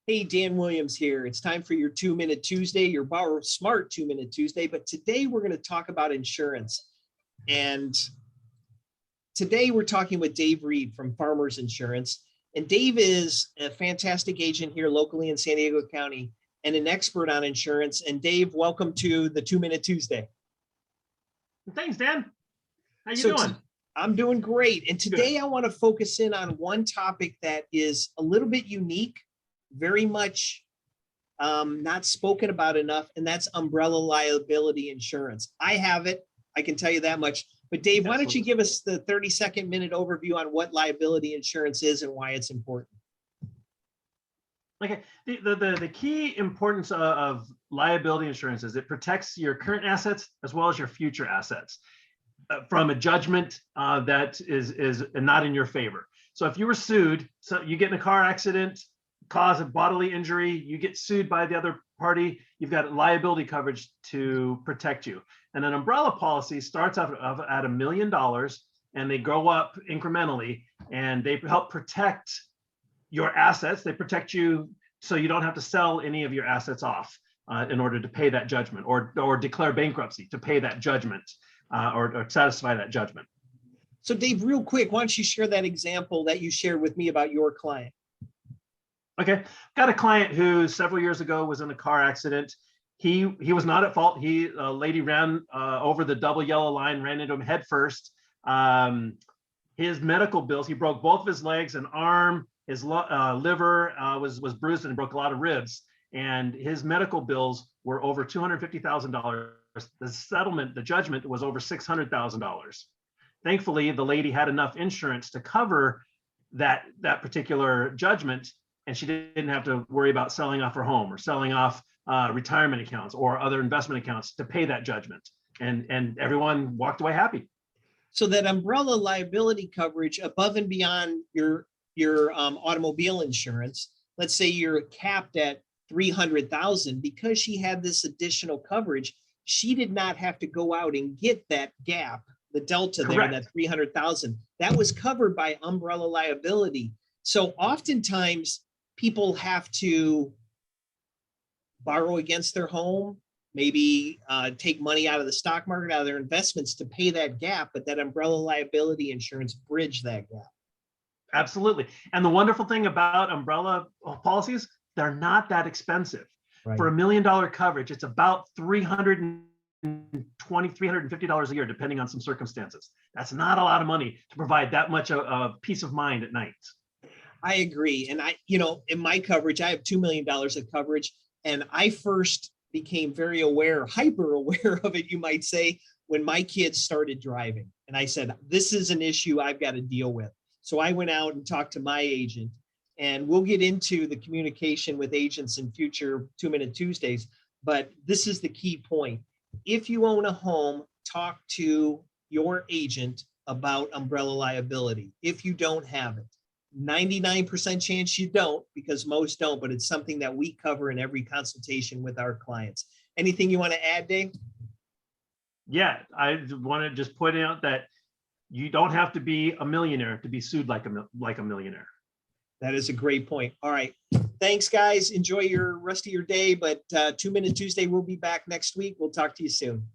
Hey, Dan Williams here. It's time for your 2-Minute Tuesday, your Borrow Smart 2-Minute Tuesday. But today we're going to talk about insurance. And today we're talking with Dave Reed from Farmers Insurance. And Dave is a fantastic agent here locally in San Diego County and an expert on insurance. And Dave, welcome to the 2-Minute Tuesday. Thanks, Dan. How you So doing? I'm doing great. And today Good. I want to focus in on one topic that is a little bit unique, very much not spoken about enough, and that's umbrella liability insurance. I have it, I can tell you that much. But Dave, why don't you give us the 30-second minute overview on what liability insurance is and why it's important? Okay. The key importance of liability insurance is it protects your current assets as well as your future assets from a judgment that is not in your favor. So if you were sued, so you get in a car accident, cause of bodily injury, you get sued by the other party, you've got liability coverage to protect you. And an umbrella policy starts off at $1 million and they go up incrementally, and they help protect your assets. They protect you so you don't have to sell any of your assets off in order to pay that judgment, or declare bankruptcy to pay that judgment or satisfy that judgment. So Dave, real quick, why don't you share that example that you shared with me about your client? Okay, got a client who several years ago was in a car accident. He was not at fault. A lady ran over the double yellow line, ran into him head first. His medical bills, he broke both of his legs, an arm, his liver was bruised and broke a lot of ribs. And his medical bills were over $250,000. The settlement, the judgment was over $600,000. Thankfully, the lady had enough insurance to cover that particular judgment, and she didn't have to worry about selling off her home or selling off retirement accounts or other investment accounts to pay that judgment. And everyone walked away happy. So that umbrella liability coverage above and beyond your automobile insurance, let's say you're capped at 300,000, because she had this additional coverage, she did not have to go out and get that gap, the delta there, Correct. that 300,000. That was covered by umbrella liability. So oftentimes people have to borrow against their home, maybe take money out of the stock market, out of their investments to pay that gap, but that umbrella liability insurance bridged that gap. Absolutely. And the wonderful thing about umbrella policies, they're not that expensive. Right. For $1 million coverage, it's about $350 a year, depending on some circumstances. That's not a lot of money to provide that much of peace of mind at night. I agree. And in my coverage, I have $2 million of coverage. And I first became very aware, hyper aware of it, you might say, when my kids started driving. And I said, this is an issue I've got to deal with. So I went out and talked to my agent, and we'll get into the communication with agents in future 2-Minute Tuesdays. But this is the key point. If you own a home, talk to your agent about umbrella liability. If you don't have it, 99% chance you don't, because most don't, but it's something that we cover in every consultation with our clients. Anything you want to add, Dave? Yeah, I want to just point out that you don't have to be a millionaire to be sued like a millionaire. That is a great point. All right. Thanks, guys. Enjoy your rest of your day. But 2-Minute Tuesday, we'll be back next week. We'll talk to you soon.